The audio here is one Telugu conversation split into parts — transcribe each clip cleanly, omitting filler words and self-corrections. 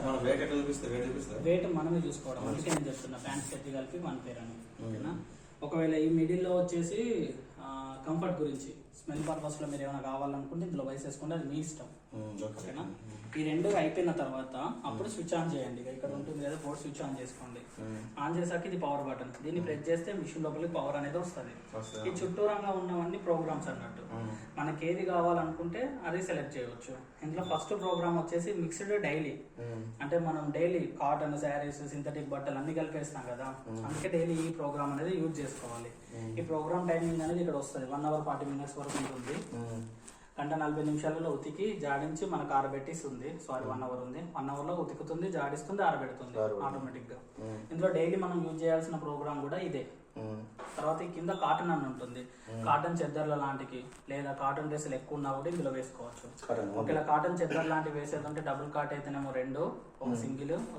మన వెయిట్ ఎట్లా చూపిస్తారు? వెయిట్ మనమే చూసుకోవడం. అందుకే నేను చెప్తున్నా ప్యాంట్ షర్ట్ కలిపి 1 పేర్ అని. ఓకేనా? ఒకవేళ ఈ మిడిల్లో వచ్చేసి కంఫర్ట్ గురించి స్మెల్ పర్పస్ లో మీరు ఏమైనా కావాలనుకుంటే ఇందులో వేసేసుకుంటే అది మీ ఇష్టం. ఓకేనా? ఈ రెండు అయిపోయిన తర్వాత అప్పుడు స్విచ్ ఆన్ చేయండి. ఇక్కడ ఉంటుంది కదా బోర్డ్, స్విచ్ ఆన్ చేసుకోండి. ఆన్ చేసాక ఇది పవర్ బటన్, దీన్ని ప్రెస్ చేస్తే మిషన్ లోపలికి పవర్ అనేది వస్తుంది. ఈ చుట్టూరంగా ఉన్నవన్నీ ప్రోగ్రామ్స్ అన్నట్టు. మనకి ఏది కావాలనుకుంటే అది సెలెక్ట్ చేయవచ్చు. ఇందులో ఫస్ట్ ప్రోగ్రామ్ వచ్చేసి మిక్స్డ్ డైలీ, అంటే మనం డైలీ కాటన్ శారీస్ సింథటిక్ బట్టలు అన్ని కలిపేస్తాం కదా, అందుకే డైలీ ఈ ప్రోగ్రామ్ అనేది యూజ్ చేసుకోవాలి. ఈ ప్రోగ్రామ్ టైమింగ్ అనేది ఇక్కడ వస్తుంది. 1 hour 40 minutes వరకు ఉంటుంది. 40 నిమిషాలలో ఉతికి జాడించి మనకు ఆరబెట్టిస్తుంది. 1 hour ఉంది. 1 hour లో ఉతుకుతుంది, జాడిస్తుంది, ఆరబెడుతుంది ఆటోమేటిక్ గా. ఇందులో డైలీ మనం యూజ్ చేయాల్సిన ప్రోగ్రామ్ కూడా ఇదే. తర్వాత ఈ కింద కాటన్ అని ఉంటుంది. కాటన్ చెద్దర్ల లాంటికి లేదా కాటన్ డ్రెస్సులు ఎక్కువ ఉన్నా కూడా ఇందులో వేసుకోవచ్చు. ఒకవేళ కాటన్ చెద్దర్ లాంటివి వేసేదంటే డబుల్ కాట్ అయితేనేమో 2, ఒక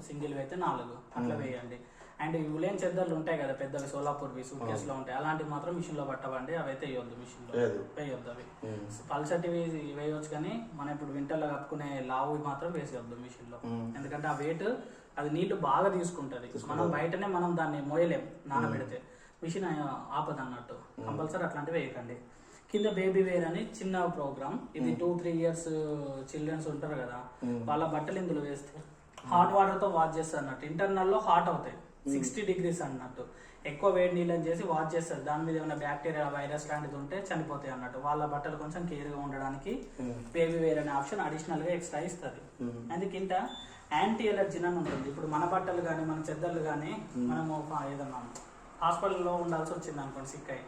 సింగిల్ అయితే 4 అట్లా వేయండి. అండ్ ఉలెన్ చెద్దర్లు ఉంటాయి కదా పెద్దవి, సోలాపూర్వి సూట్ కేసు లో ఉంటాయి, అలాంటివి మాత్రం మిషన్ లో పట్టవండి. అవి అయితే వేయొద్దు, మిషన్ లో వేయొద్దు. అవి పల్సటివి వేయొచ్చు, కానీ మనం ఇప్పుడు వింటర్ లో కప్పుకునే లావు మాత్రం వేసేయొద్దు మిషన్ లో. ఎందుకంటే ఆ వెయిట్ అది నీళ్లు బాగా తీసుకుంటది. మనం బయటనే మనం దాన్ని మోయలేం నానబెడితే, మిషన్ ఆపదు అన్నట్టు. కంపల్సరీ అట్లాంటివి వేయకండి. కింద బేబీ వేర్ అని చిన్న ప్రోగ్రామ్. ఇది 2-3 years చిల్డ్రన్స్ ఉంటారు కదా, వాళ్ళ బట్టలు ఇందులో వేస్తే హాట్ వాటర్ తో వాష్ చేస్తారు అన్నట్టు. ఇంటర్నల్ లో హాట్ అవుతాయి, 60 degrees అన్నట్టు. ఎక్కువ వేడి నీళ్ళని చేసి వాష్ చేస్తారు. దాని మీద ఏమైనా బ్యాక్టీరియా వైరస్ లాంటిది ఉంటే చనిపోతాయి అన్నట్టు. వాళ్ళ బట్టలు కొంచెం కేర్ గా ఉండడానికి బేబీ వేర్ అనే ఆప్షన్ అడిషనల్ గా ఎక్స్ట్రా ఇస్తుంది. అందుకింత యాంటీ ఎలర్జీ అని ఉంటుంది. ఇప్పుడు మన బట్టలు కానీ మన చెద్దర్లు కానీ మనము ఏదన్నా హాస్పిటల్లో ఉండాల్సి వచ్చింది అనుకోండి, సిక్ అయ్యి,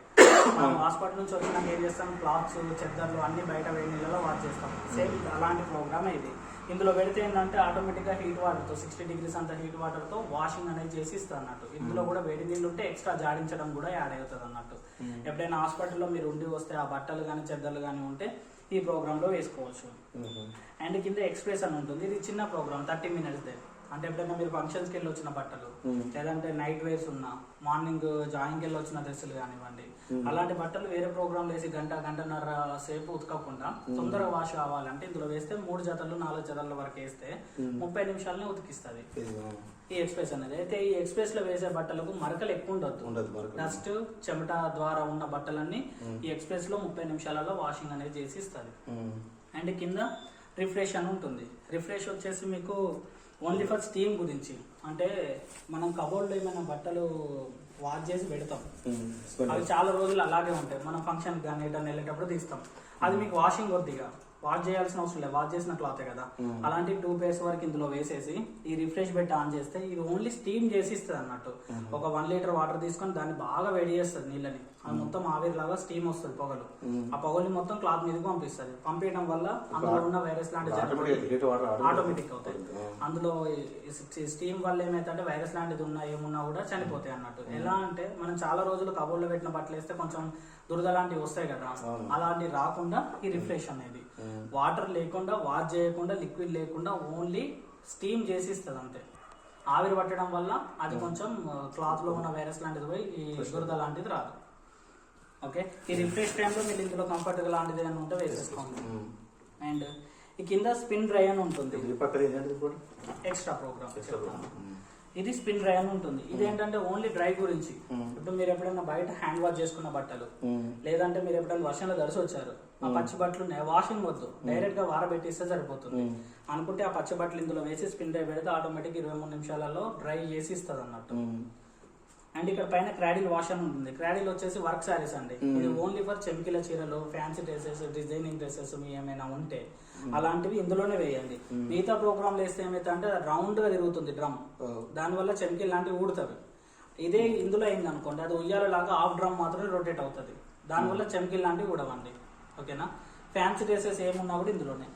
మనం హాస్పిటల్ నుంచి వచ్చినాక ఏం చేస్తాం, క్లాత్స్ చెద్దర్లు అన్ని బయట వేడి నీళ్ళలో వాష్ చేస్తాం. సేమ్ అలాంటి ప్రోగ్రామ్ ఇది. ఇందులో పెడితే ఏంటంటే ఆటోమేటిక్గా హీట్ వాటర్తో 60 degrees అంత హీట్ వాటర్తో వాషింగ్ అనేది చేసి ఇస్తుంది అన్నట్టు. ఇందులో కూడా వేడి నీళ్ళు ఉంటే ఎక్స్ట్రా జాడించడం కూడా యాడ్ అవుతుంది అన్నట్టు. ఎప్పుడైనా హాస్పిటల్లో మీరు ఉండి వస్తే ఆ బట్టలు కానీ చెద్దర్లు కానీ ఉంటే ఈ ప్రోగ్రామ్ లో వేసుకోవచ్చు. అండ్ కింద ఎక్స్ప్రెస్ అని ఉంటుంది. ఇది చిన్న ప్రోగ్రామ్, 30 minutes. అంటే ఎప్పుడైనా మీరు ఫంక్షన్స్కి వెళ్ళి వచ్చిన బట్టలు, లేదంటే నైట్ వేర్స్ ఉన్న, మార్నింగ్ జాయింగ్కి వెళ్ళి వచ్చిన డ్రెస్సులు కానివ్వండి, అలాంటి బట్టలు వేరే ప్రోగ్రామ్ వేసి గంటన్నర సేపు ఉతకకుండా తొందరగా వాష్ కావాలంటే ఇందులో వేస్తే 3 జతలు 4 జతల వరకు వేస్తే 30 నిమిషాలని ఉతికిస్తుంది ఈ ఎక్స్ప్రెస్ అనేది. అయితే ఈ ఎక్స్ప్రెస్ లో వేసే బట్టలకు మరకలు ఎక్కువ ఉండదు. డస్ట్ చెమట ద్వారా ఉన్న బట్టలన్నీ ఈ ఎక్స్ప్రెస్ లో 30 నిమిషాలలో వాషింగ్ అనేది చేసి ఇస్తుంది. అండ్ కింద రిఫ్రెష్ అని ఉంటుంది. రిఫ్రెష్ వచ్చేసి మీకు ఓన్లీ ఫర్ స్టీమ్ గురించి. అంటే మనం కబోర్డ్లో ఏమైనా బట్టలు వాష్ చేసి పెడతాం, అవి చాలా రోజులు అలాగే ఉంటాయి. మనం ఫంక్షన్ కానీ ఎటన్నా వెళ్ళేటప్పుడు తీస్తాం. అది మీకు వాషింగ్ వద్దిగా వాష్ చేయాల్సిన అవసరం లేదు, వాష్ చేసిన క్లాతే కదా. అలాంటి 2 pairs వరకు ఇందులో వేసేసి ఈ రిఫ్రెష్ పెట్టి ఆన్ చేస్తే ఇది ఓన్లీ స్టీమ్ చేసి ఇస్తుంది అన్నట్టు. ఒక 1 liter వాటర్ తీసుకొని దాన్ని బాగా వేడి చేస్తుంది నీళ్ళని. అది మొత్తం ఆవిరిలాగా స్టీమ్ వస్తుంది, పొగలు. ఆ పొగలు మొత్తం క్లాత్ మీదకి పంపిస్తుంది. పంపించడం వల్ల అందులో ఉన్న వైరస్ లాంటి ఆటోమేటిక్ అవుతాయి. అందులో స్టీమ్ వల్ల ఏమైతే వైరస్ లాంటిది ఉన్నా ఏమున్నా కూడా చనిపోతాయి అన్నట్టు. ఎలా అంటే మనం చాలా రోజులు కబోర్డ్లో పెట్టిన బట్టలు వేస్తే కొంచెం దురద లాంటివి వస్తాయి కదా, అలాంటివి రాకుండా ఈ రిఫ్రెష్ అనేది వాటర్ లేకుండా, వాష్ చేయకుండా, లిక్విడ్ లేకుండా ఓన్లీ స్టీమ్ చేసి ఇస్తుంది అంతే. ఆవిరి పట్టడం వల్ల అది కొంచెం క్లాత్ లో ఉన్న వైరస్ లాంటిది పోయి ఈ దురద లాంటిది రాదు. ఓకే, ఈ రిఫ్రెష్ టైంలో మీరు ఇందులో కంఫర్ట్ లాంటిది ఏమైనా ఉంటే వేసేసుకోండి. అండ్ ఈ కింద స్పిన్ డ్రై అని ఉంటుంది, ఎక్స్ట్రా ప్రోగ్రామ్. ఇది స్పిన్ డ్రై అని ఉంటుంది. ఇది ఏంటంటే ఓన్లీ డ్రై గురించి. ఇప్పుడు మీరు ఎప్పుడైనా బయట హ్యాండ్ వాష్ చేసుకున్న బట్టలు, లేదంటే మీరు ఎప్పుడైనా వర్షంలో తడిసి వచ్చారు, ఆ పచ్చి బట్టలు ఉన్నాయి, వాషింగ్ వద్దు, డైరెక్ట్ గా వారబెట్టిస్తే సరిపోతుంది అనుకుంటే ఆ పచ్చి బట్టలు ఇందులో వేసి స్పిన్ డ్రై పెడితే ఆటోమేటిక్ 23 నిమిషాలలో డ్రై చేసి ఇస్తుంది అన్నట్టు. అండ్ ఇక్కడ పైన క్రాడిల్ వాష్ అని ఉంటుంది. క్రాడిల్ వచ్చేసి వర్క్ శారీస్ అండి. ఇది ఓన్లీ ఫర్ చెమికిల చీరలు, ఫ్యాన్సీ డ్రెస్సెస్, డిజైనింగ్ డ్రెస్సెస్ మీ ఏమైనా ఉంటే అలాంటివి ఇందులోనే వేయండి. మిగతా ప్రోగ్రామ్ వేస్తే ఏమైతే అంటే రౌండ్ గా తిరుగుతుంది డ్రమ్, దానివల్ల చెమికిల్ లాంటివి ఊడుతుంది. ఇదే ఇందులో అయింది అనుకోండి, అది ఉయ్యాల లాగా హాఫ్ డ్రమ్ మాత్రమే రొటేట్ అవుతుంది, దానివల్ల చెమికిల్ లాంటివి ఊడవండి. ఓకేనా, ఫ్యాన్సీ డ్రెస్సెస్ ఏమున్నా కూడా ఇందులోనే.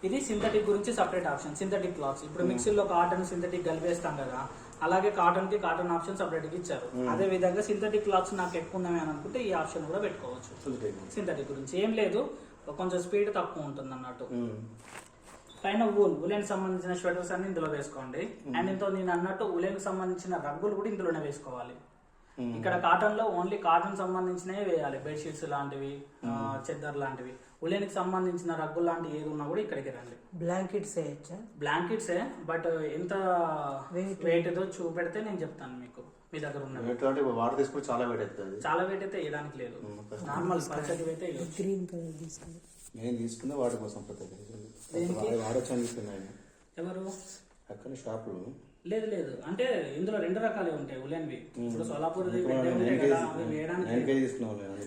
ఇది సింథటిక్ గురించి సపరేట్ ఆప్షన్. సింథటిక్ క్లాత్స్ ఇప్పుడు మిక్సీలో కాటన్ సింథటిక్ కలిపేస్తాం కదా, అలాగే కాటన్ కి కాటన్ ఆప్షన్ సపరేట్ గా ఇచ్చారు. అదే విధంగా సింథటిక్ క్లాత్స్ నాకు ఎక్కువ ఉన్నాయి అని అనుకుంటే ఈ ఆప్షన్ కూడా పెట్టుకోవచ్చు. సింథటిక్ గురించి ఏం లేదు, కొంచెం స్పీడ్ తక్కువ ఉంటుంది అన్నట్టు. పైన ఉలెన్ సంబంధించిన స్వెటర్స్ అన్ని ఇందులో వేసుకోండి. అండ్ ఇంతో నేను అన్నట్టు ఉలెన్ సంబంధించిన రగ్గులు కూడా ఇందులోనే వేసుకోవాలి. ఇక్కడ కాటన్ లో ఓన్లీ కాటన్ సంబంధించినవి వేయాలి, బెడ్షీట్స్ లాంటివి, చెద్దర్ లాంటివి. ఉలెన్ కి సంబంధించిన రగ్గులు లాంటివి ఏది ఉన్నా కూడా ఇక్కడికి రండి. బ్లాంకెట్స్ వేయచ్చా? బ్లాంకెట్సే, బట్ ఎంత వెయిట్ ఏదో చూపెడితే నేను చెప్తాను మీకు. మీ దగ్గర ఉన్న వాటర్ తీసుకుంటే చాలా వెయిట్ అవుతుంది. చాలా వెయిట్ అయితే వేయడానికి లేదు, నార్మల్ పల్చటి అయితే గ్రీన్ కలర్ తీసుకుని నేను తీసుకుందే వాటి కోసం వాడొచ్చాను తీసుకున్నాను. ఎవరు అక్కడ షాప్ లో లేదు లేదు, అంటే ఇందులో 2 రకాలే ఉంటాయి ఉలెన్వి. ఇప్పుడు సోలాపూర్ ఉంటాయి కదా, అవి వేయడానికి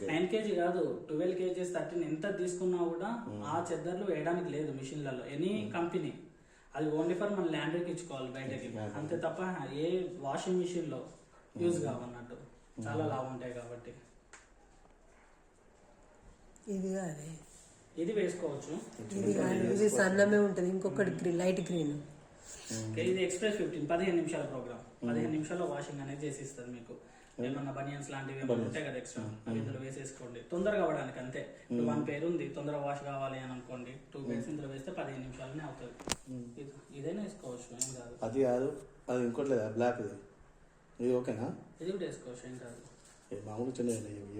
9 kg కాదు, 12 kgs 13 ఎంత తీసుకున్నా కూడా ఆ చెద్దర్లు వేయడానికి లేదు మిషన్లలో, ఎనీ కంపెనీ. అది ఓన్లీ ఫర్ మన ల్యాండ్రీకి ఇచ్చుకోవాలి బయటకి, అంతే తప్ప ఏ వాషింగ్ మిషన్ లో యూజ్ కావన్నట్టు. చాలా లాభం ఉంటాయి కాబట్టి ఇది వేసుకోవచ్చు. ఇది సన్నమే ఉంటది, ఇంకొకటి లైట్ గ్రీన్. ఇది ఎక్స్ప్రెస్ 15 నిమిషాల ప్రోగ్రామ్. 15 నిమిషాల్లో వాషింగ్ అనేది చేసి ఇస్తుంది మీకు. ఏమన్నా బనియన్స్ లాంటివి ఏమైనా ఉంటాయి కదా ఎక్స్ట్రా, అవి ఇందులో వేసేసుకోండి తొందరగా అవ్వడానికి. అంతే, 1 పేరు ఉంది, తొందరగా వాష్ కావాలి అని అనుకోండి, 2 పేర్స్ ఇందులో వేస్తే 15 నిమిషాలనే అవుతుంది. ఇదైనా వేసుకోవచ్చు, ఏం కాదు. అది కాదు, అది ఇంకోటి లేదా బ్లాక్, ఇది ఓకేనా? ఇది కూడా వేసుకోవచ్చు, ఏం కాదు. మామూలు చిన్న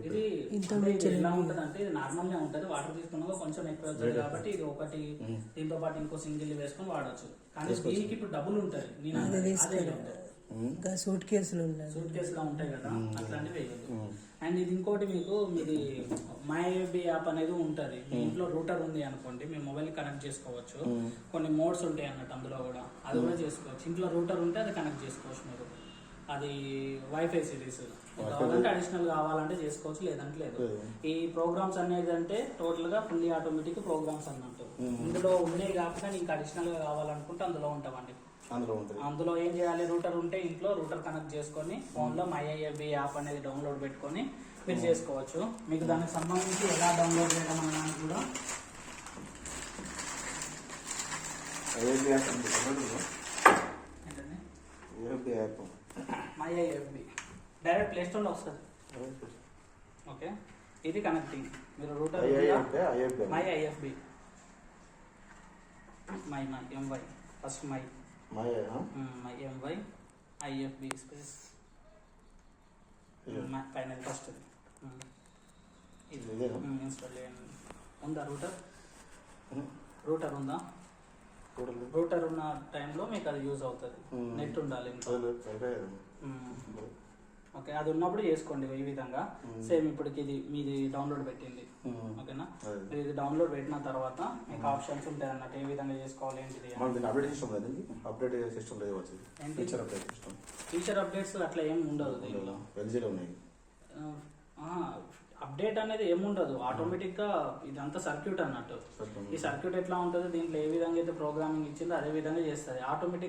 ఇది ఎలా ఉంటుంది అంటే ఇది నార్మల్ గా ఉంటుంది, వాటర్ తీసుకున్నా కొంచెం ఎక్కువ అవుతుంది కాబట్టి ఇది ఒకటి, దీంతో పాటు ఇంకో సింగిల్ వేసుకొని వాడచ్చు. కానీ దీనికి ఇప్పుడు డబుల్ ఉంటుంది. సూట్ కేసులు లా ఉంటాయి కదా, అట్లాంటివి వేయదు. అండ్ ఇది ఇంకోటి, మీకు మీది మైబీ యాప్ అనేది ఉంటుంది. మీ ఇంట్లో రూటర్ ఉంది అనుకోండి, మీ మొబైల్ కనెక్ట్ చేసుకోవచ్చు. కొన్ని మోడ్స్ ఉంటాయి అన్నట్టు అందులో కూడా, అది కూడా చేసుకోవచ్చు. ఇంట్లో రూటర్ ఉంటే అది కనెక్ట్ చేసుకోవచ్చు మీరు. అది వైఫై సిరీస్ కావాలంటే అడిషనల్ కావాలంటే చేసుకోవచ్చు, లేదంటే లేదు. ఈ ప్రోగ్రామ్స్ అనేది అంటే టోటల్ గా ఫుల్లీ ఆటోమేటిక్ ప్రోగ్రామ్స్ అన్నట్టు. ఇందులో ఉండే కాకుండా ఇంకా అడిషనల్ గా కావాలనుకుంటే అందులో ఉంటామండి. అందులో ఏం చేయాలి, రూటర్ ఉంటే ఇంట్లో రూటర్ కనెక్ట్ చేసుకొని ఫోన్ లో MyIFB యాప్ అనేది డౌన్లోడ్ పెట్టుకొని మీరు చేసుకోవచ్చు. మీకు దానికి సంబంధించి ఎలా డౌన్లోడ్ చేయడం అనేది కూడా MyIFB డైరెక్ట్ ప్లే స్టోర్ లో వస్తుంది. ఓకే, ఇది కనెక్టింగ్. మీరు router MyIFB MY first MyIFB space పైన ఫస్ట్ ఇన్స్టాల్ చేయండి. ఉందా రూటర్ ఉందా? రూటర్ ఉన్న టైంలో మీకు అది యూజ్ అవుతుంది. నెట్ ఉండాలి ఇంట్లో. ఓకే, అది ఉన్నప్పుడు చేసుకోండి ఈ విధంగా. సేమ్ ఇప్పటికి ఇది మీది డౌన్లోడ్ పెట్టింది, ఓకేనా? మీరు ఇది డౌన్లోడ్ పెట్టిన తర్వాత మీకు ఆప్షన్స్ ఉంటాయి అన్నట్టు, ఏ విధంగా చేసుకోవాలి ఏంటిది. ఫీచర్ అప్డేట్స్ అట్లా ఏమి ఉండదు దీనిలో. అప్డేట్ అనేది ఏముండదు, ఆటోమేటిక్ గా ఇదంతా సర్క్యూట్ అన్నట్టు. ఈ సర్క్యూట్ ఎట్లా ఉంటుంది, దీంట్లో ఏ విధంగా అయితే ప్రోగ్రామింగ్ ఇచ్చిందో అదే విధంగా చేస్తుంది ఆటోమేటిక్.